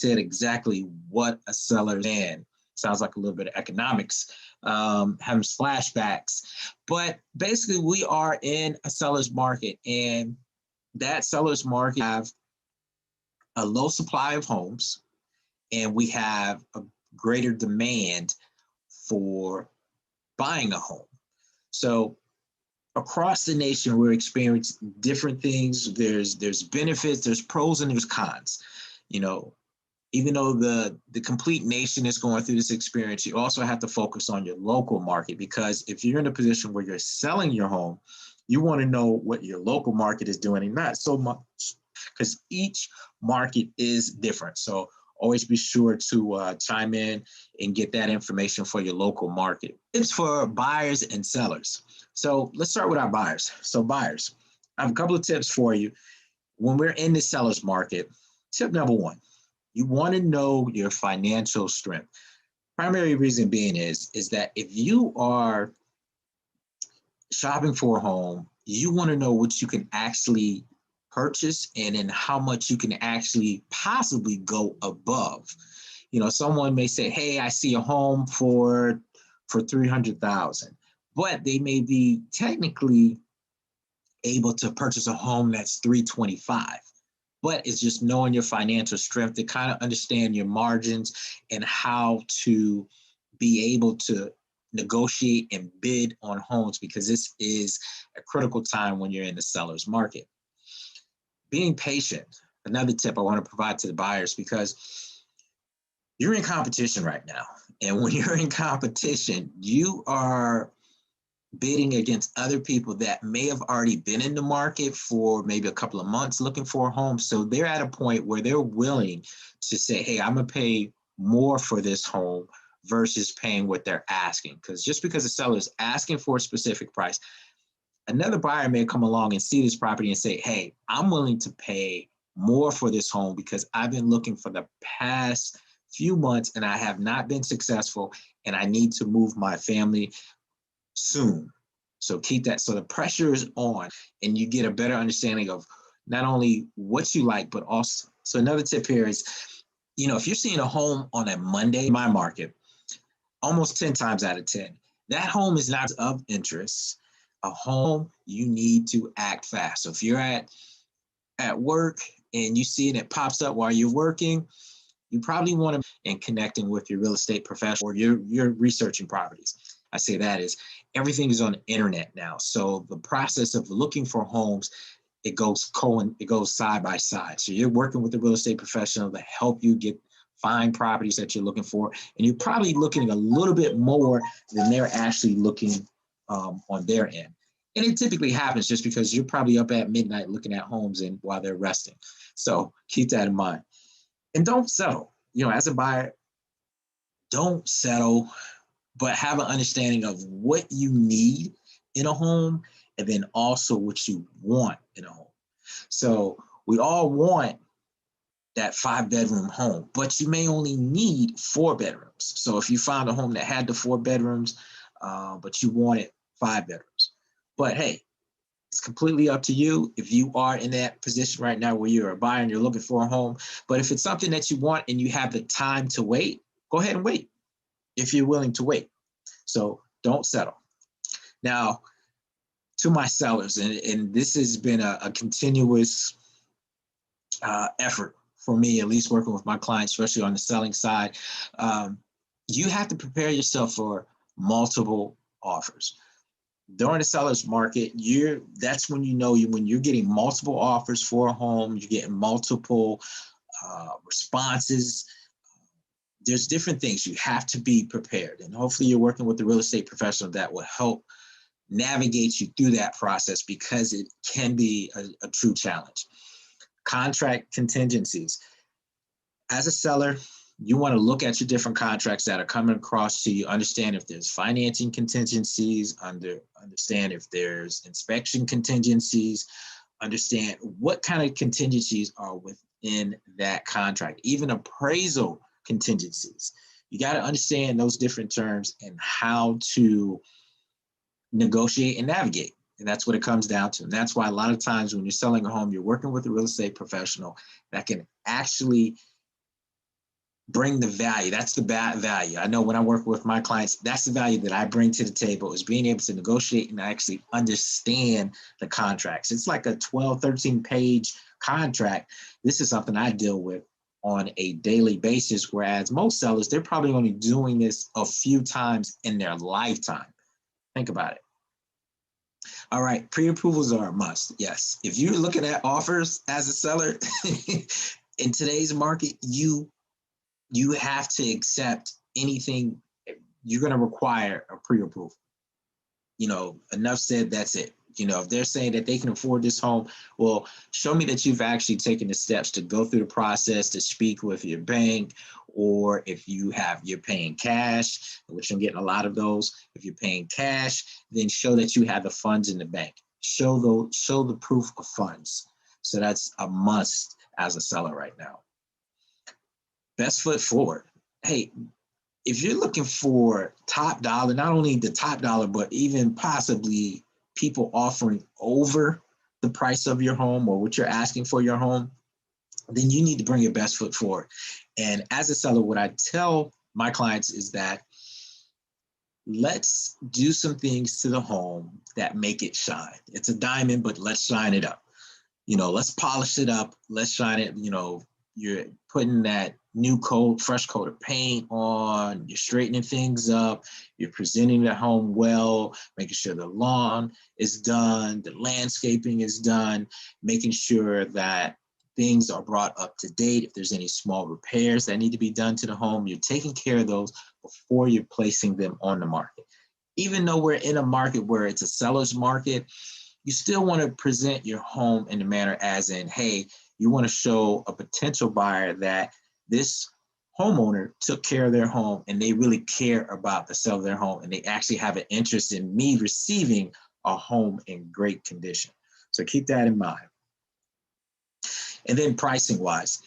said exactly what a seller is. Sounds like a little bit of economics, having flashbacks. But basically, we are in a seller's market, and that seller's market have a low supply of homes, and we have a greater demand for buying a home. So across the nation, we're experiencing different things. There's benefits, there's pros, and there's cons. You know, even though the complete nation is going through this experience, you also have to focus on your local market, because if you're in a position where you're selling your home, you want to know what your local market is doing, and not so much, because each market is different. So always be sure to chime in and get that information for your local market. Tips for buyers and sellers. So let's start with our buyers. So buyers, I have a couple of tips for you. When we're in the seller's market, tip number one, you want to know your financial strength. Primary reason being is that if you are shopping for a home, you want to know what you can actually purchase and then how much you can actually possibly go above. You know, someone may say, hey, I see a home for 300,000, but they may be technically able to purchase a home that's 325. But it's just knowing your financial strength to kind of understand your margins and how to be able to negotiate and bid on homes, because this is a critical time when you're in the seller's market. Being patient, another tip I want to provide to the buyers, because you're in competition right now. And when you're in competition, you are bidding against other people that may have already been in the market for maybe a couple of months looking for a home. So they're at a point where they're willing to say, hey, I'm going to pay more for this home versus paying what they're asking. Because just because the seller is asking for a specific price, another buyer may come along and see this property and say, hey, I'm willing to pay more for this home because I've been looking for the past few months and I have not been successful, and I need to move my family soon. So keep that. So the pressure is on, and you get a better understanding of not only what you like, but also. So another tip here is, you know, if you're seeing a home on a Monday in my market, almost 10 times out of 10, that home is not of interest. A home, you need to act fast. So if you're at work and you see it, it pops up while you're working, you probably want to, and connecting with your real estate professional, or you're researching properties. I say that is everything is on the internet now. So the process of looking for homes, it goes side by side. So you're working with a real estate professional to help you find properties that you're looking for. And you're probably looking a little bit more than they're actually looking on their end. And it typically happens just because you're probably up at midnight looking at homes and while they're resting. So keep that in mind. And don't settle. You know, as a buyer, don't settle, but have an understanding of what you need in a home and then also what you want in a home. So we all want that 5-bedroom home, but you may only need 4 bedrooms. So if you found a home that had the 4 bedrooms, but you wanted 5 bedrooms, but hey, it's completely up to you if you are in that position right now where you're a buyer and you're looking for a home. But if it's something that you want and you have the time to wait, go ahead and wait if you're willing to wait. So don't settle. Now, to my sellers, and this has been a continuous effort for me, at least working with my clients, especially on the selling side, you have to prepare yourself for multiple offers. During the seller's market, that's when you know when you're getting multiple offers for a home, you're getting multiple responses. There's different things. You have to be prepared. And hopefully you're working with the real estate professional that will help navigate you through that process, because it can be a true challenge. Contract contingencies. As a seller, you want to look at your different contracts that are coming across to you, understand if there's financing contingencies, understand if there's inspection contingencies, understand what kind of contingencies are within that contract, even appraisal contingencies. You got to understand those different terms and how to negotiate and navigate. And that's what it comes down to. And that's why a lot of times when you're selling a home, you're working with a real estate professional that can actually bring the value. That's the bad value. I know when I work with my clients, that's the value that I bring to the table, is being able to negotiate and actually understand the contracts. It's like a 12, 13 page contract. This is something I deal with on a daily basis, whereas most sellers, they're probably only doing this a few times in their lifetime. Think about it. All right, pre-approvals are a must. Yes, if you're looking at offers as a seller in today's market, you have to accept anything. You're going to require a pre-approval. Enough said, that's it. If they're saying that they can afford this home, well, show me that you've actually taken the steps to go through the process, to speak with your bank, or if you're paying cash, which I'm getting a lot of those. If you're paying cash, then show that you have the funds in the bank. Show the proof of funds. So that's a must as a seller right now. Best foot forward. Hey, if you're looking for top dollar, not only the top dollar, but even possibly people offering over the price of your home or what you're asking for your home, then you need to bring your best foot forward. And as a seller, what I tell my clients is that let's do some things to the home that make it shine. It's a diamond, but let's shine it up. Let's polish it up. Let's shine it. You're putting that fresh coat of paint on, you're straightening things up, you're presenting the home well, making sure the lawn is done, the landscaping is done, making sure that things are brought up to date. If there's any small repairs that need to be done to the home, you're taking care of those before you're placing them on the market. Even though we're in a market where it's a seller's market, you still want to present your home in a manner as in, hey, you want to show a potential buyer that this homeowner took care of their home and they really care about the sale of their home, and they actually have an interest in me receiving a home in great condition. So keep that in mind. And then pricing wise,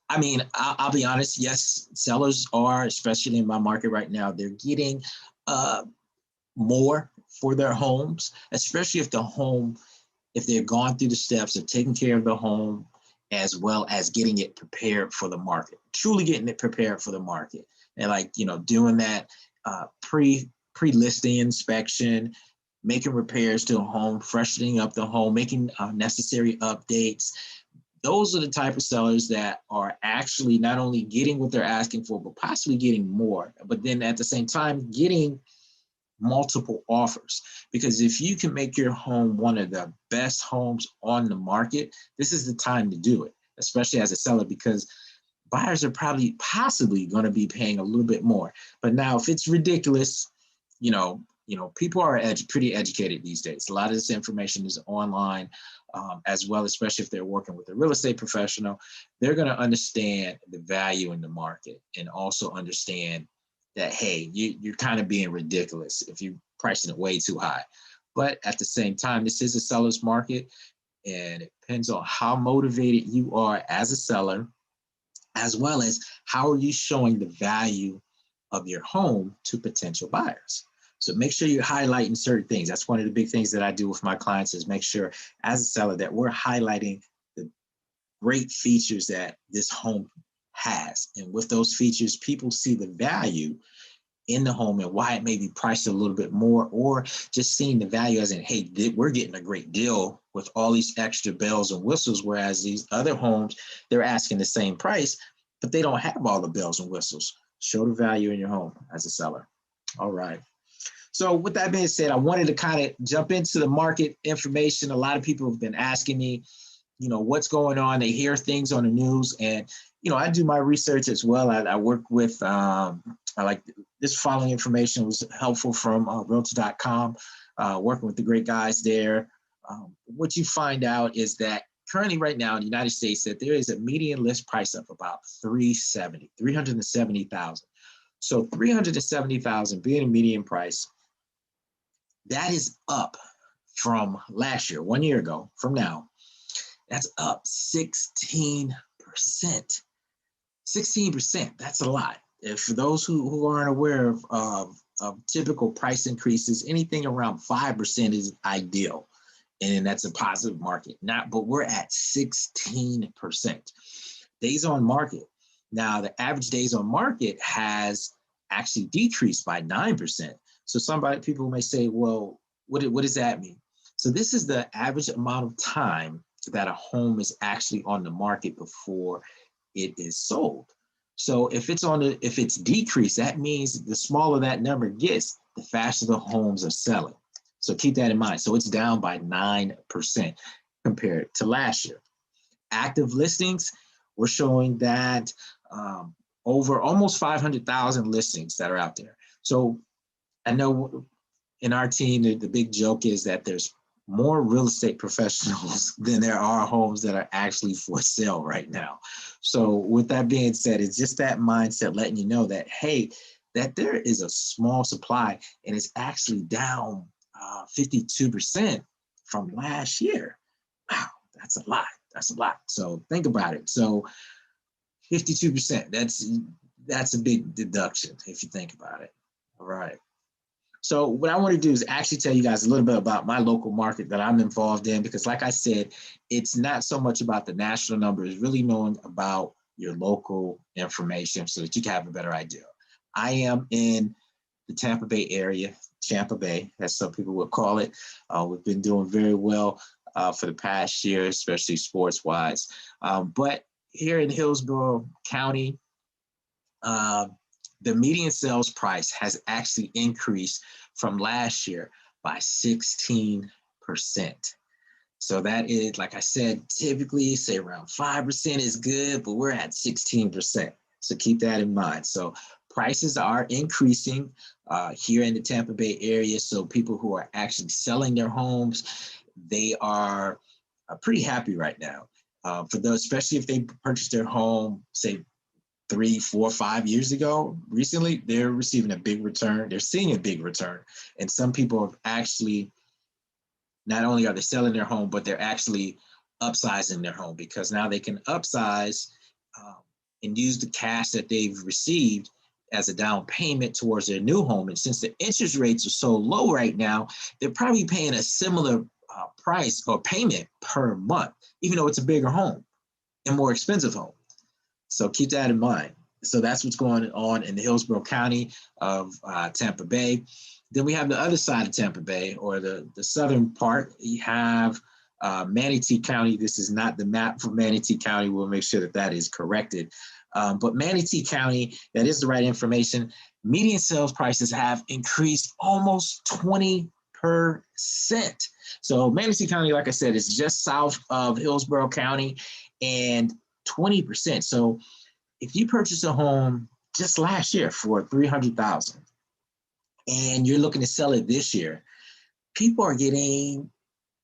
I mean, I'll be honest. Yes, sellers are, especially in my market right now, they're getting more for their homes, especially if they've gone through the steps of taking care of the home, as well as getting it prepared for the market, truly getting it prepared for the market. And doing that pre-listing inspection, making repairs to a home, freshening up the home, making necessary updates. Those are the type of sellers that are actually not only getting what they're asking for, but possibly getting more, but then at the same time, getting multiple offers. Because if you can make your home one of the best homes on the market, this is the time to do it, especially as a seller, because buyers are possibly going to be paying a little bit more. But now if it's ridiculous, people are pretty educated these days. A lot of this information is online as well, especially if they're working with a real estate professional. They're going to understand the value in the market and also understand that, hey, you're kind of being ridiculous if you're pricing it way too high. But at the same time, this is a seller's market, and it depends on how motivated you are as a seller, as well as how are you showing the value of your home to potential buyers. So make sure you're highlighting certain things. That's one of the big things that I do with my clients, is make sure as a seller that we're highlighting the great features that this home has. And with those features, people see the value in the home and why it may be priced a little bit more, or just seeing the value as in, hey, we're getting a great deal with all these extra bells and whistles, whereas these other homes, they're asking the same price, but they don't have all the bells and whistles. Show the value in your home as a seller. All right. So with that being said, I wanted to kind of jump into the market information. A lot of people have been asking me, what's going on. They hear things on the news, and, I do my research as well. I work with, I like this following information was helpful from Realtor.com, working with the great guys there. What you find out is that currently right now in the United States, that there is a median list price of about 370,000. So 370,000 being a median price, that is up from last year, 1 year ago from now. That's up 16%. 16%, that's a lot. For those who aren't aware of typical price increases, anything around 5% is ideal. And that's a positive market. But we're at 16%. Days on market, Now, the average days on market has actually decreased by 9%. So people may say, well, what does that mean? So this is the average amount of time that a home is actually on the market before it is sold. So if it's decreased, that means the smaller that number gets, the faster the homes are selling. So keep that in mind. So it's down by 9% compared to last year. Active listings, we're showing that over almost 500,000 listings that are out there. So I know in our team, the big joke is that there's more real estate professionals than there are homes that are actually for sale right now. So with that being said, it's just that mindset letting you know that, hey, that there is a small supply and it's actually down 52% from last year. Wow, that's a lot. That's a lot. So think about it. So 52%, that's a big deduction if you think about it. All right. So what I want to do is actually tell you guys a little bit about my local market that I'm involved in, because like I said, it's not so much about the national numbers, it's really knowing about your local information so that you can have a better idea. I am in the Tampa Bay area, Tampa Bay, as some people would call it. We've been doing very well for the past year, especially sports-wise. But here in Hillsborough County, the median sales price has actually increased from last year by 16%. So that is, like I said, typically say around 5% is good, but we're at 16%. So keep that in mind. So prices are increasing here in the Tampa Bay area. So people who are actually selling their homes, they are pretty happy right now. For those, especially if they purchased their home, say 3, 4, 5 years ago, recently, they're receiving a big return. They're seeing a big return. And some people have actually, not only are they selling their home, but they're actually upsizing their home, because now they can upsize and use the cash that they've received as a down payment towards their new home. And since the interest rates are so low right now, they're probably paying a similar price or payment per month, even though it's a bigger home and more expensive home. So keep that in mind. So that's what's going on in the Hillsborough County of Tampa Bay. Then we have the other side of Tampa Bay, or the southern part. You have Manatee County. This is not the map for Manatee County. We'll make sure that that is corrected. But Manatee County, that is the right information. Median sales prices have increased almost 20%. So Manatee County, like I said, is just south of Hillsborough County, and 20%. So if you purchase a home just last year for $300,000 and you're looking to sell it this year, people are getting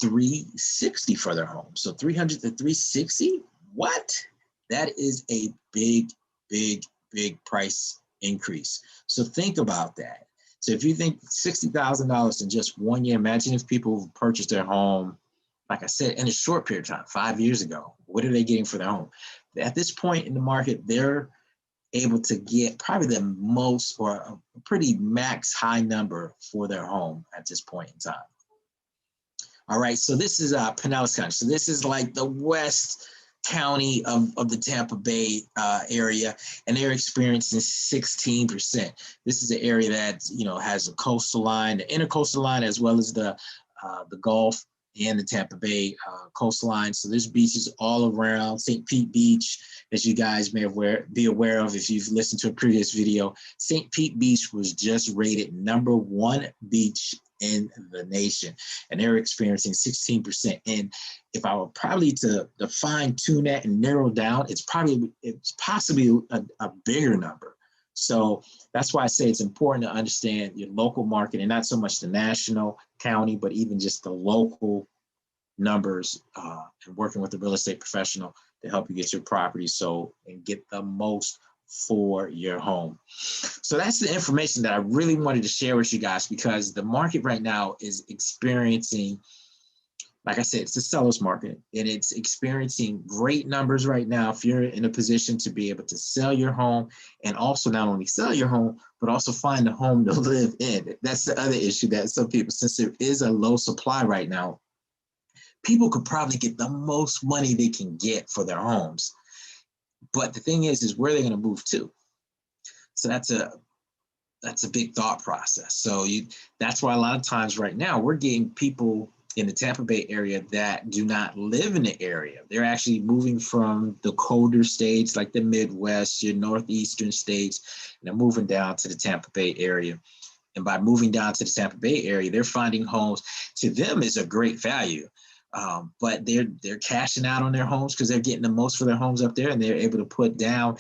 $360 for their home. So 300 to 360, what? That is a big, big, big price increase. So think about that. So if you think $60,000 in just 1 year, imagine if people purchased their home, like I said, in a short period of time, 5 years ago. What are they getting for their home? At this point in the market, they're able to get probably the most, or a pretty max high number for their home at this point in time. All right, so this is Pinellas County. So this is like the west county of the Tampa Bay area, and they're experiencing 16%. This is an area that, you know, has a coastal line, the intercoastal line, as well as the Gulf and the Tampa Bay coastline. So there's beaches all around. St. Pete Beach, as you guys may be aware of if you've listened to a previous video, St. Pete Beach was just rated #1 beach in the nation, and they're experiencing 16%. And if I were probably to fine tune that and narrow down, it's possibly a bigger number. So that's why I say it's important to understand your local market, and not so much the national, county, but even just the local numbers, and working with a real estate professional to help you get your property sold and get the most for your home. So that's the information that I really wanted to share with you guys, because the market right now is experiencing, like I said, it's a seller's market, and it's experiencing great numbers right now. If you're in a position to be able to sell your home, and also not only sell your home, but also find a home to live in. That's the other issue that some people, since there is a low supply right now, people could probably get the most money they can get for their homes. But the thing is where they're going to move to. So that's a big thought process. So that's why a lot of times right now we're getting people in the Tampa Bay area that do not live in the area. They're actually moving from the colder states like the Midwest, your northeastern states, and they're moving down to the Tampa Bay area. And by moving down to the Tampa Bay area, they're finding homes. To them is a great value, but they're cashing out on their homes because they're getting the most for their homes up there, and they're able to put down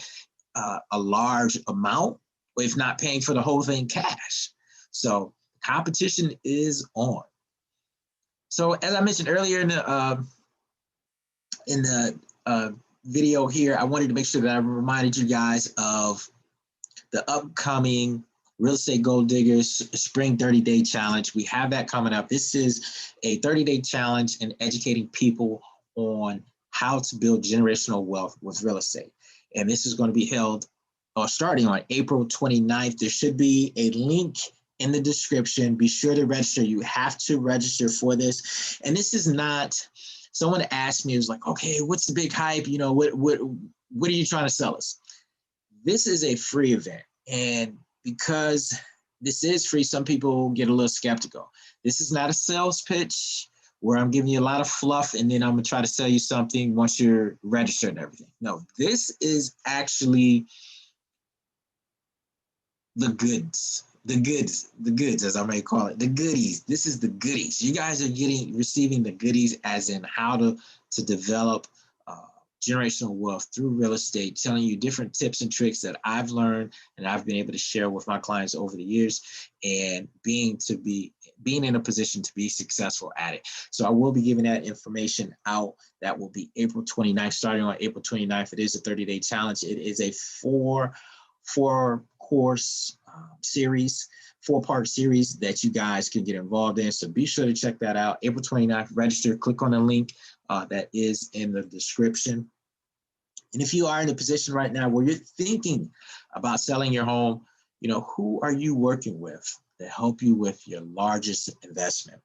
a large amount, if not paying for the whole thing cash. So competition is on. So as I mentioned earlier in the video here, I wanted to make sure that I reminded you guys of the upcoming Real Estate Gold Diggers Spring 30-Day Challenge. We have that coming up. This is a 30-day challenge in educating people on how to build generational wealth with real estate. And this is going to be held starting on April 29th. There should be a link in the description. Be sure to register. You have to register for this. And this is not, someone asked me, it was like, okay, what's the big hype? You know, what are you trying to sell us? This is a free event. And because this is free, some people get a little skeptical. This is not a sales pitch where I'm giving you a lot of fluff and then I'm gonna try to sell you something once you're registered and everything. No, this is actually the goods, as I may call it, the goodies. This is the goodies. You guys are receiving the goodies, as in how to develop generational wealth through real estate, telling you different tips and tricks that I've learned and I've been able to share with my clients over the years, and being in a position to be successful at it. So I will be giving that information out. That will be April 29th, starting on April 29th. It is a 30-day challenge. It is a four-course series, 4-part series that you guys can get involved in. So be sure to check that out. April 29th, register, click on the link that is in the description. And if you are in a position right now where you're thinking about selling your home, you know, who are you working with to help you with your largest investment?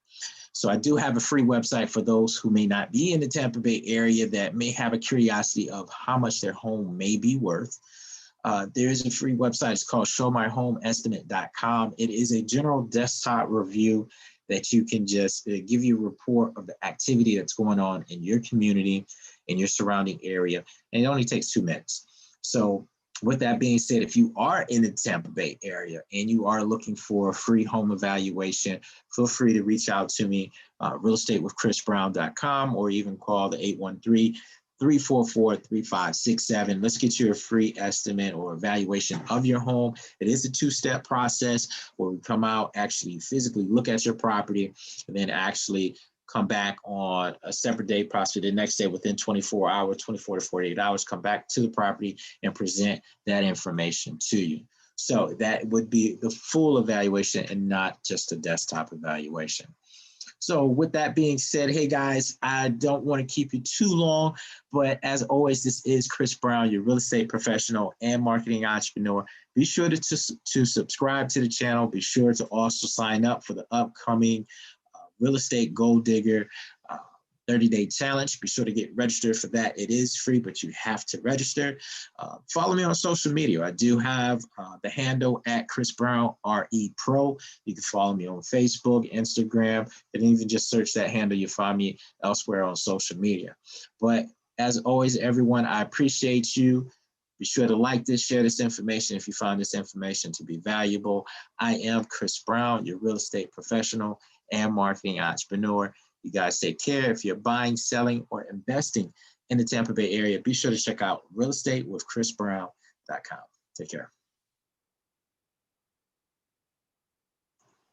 So I do have a free website for those who may not be in the Tampa Bay area that may have a curiosity of how much their home may be worth. There is a free website. It's called showmyhomeestimate.com. It is a general desktop review that you can just give you a report of the activity that's going on in your community, in your surrounding area. And it only takes 2 minutes. So with that being said, if you are in the Tampa Bay area and you are looking for a free home evaluation, feel free to reach out to me, realestatewithchrisbrown.com, or even call the 813-344-3567. Let's get you a free estimate or evaluation of your home. It is a 2-step process where we come out, actually physically look at your property, and then actually come back on a separate day, possibly the next day within 24 to 48 hours, come back to the property and present that information to you. So that would be the full evaluation and not just a desktop evaluation. So with that being said, hey guys, I don't want to keep you too long, but as always, this is Chris Brown, your real estate professional and marketing entrepreneur. Be sure to subscribe to the channel. Be sure to also sign up for the upcoming Real Estate Gold Digger 30-day challenge. Be sure to get registered for that. It is free, but you have to register. Follow me on social media. I do have the handle at Chris Brown RE Pro. You can follow me on Facebook, Instagram, and even just search that handle. You'll find me elsewhere on social media. But as always, everyone, I appreciate you. Be sure to like this, share this information if you find this information to be valuable. I am Chris Brown, your real estate professional and marketing entrepreneur. You guys take care. If you're buying, selling, or investing in the Tampa Bay area, be sure to check out realestatewithchrisbrown.com. Take care.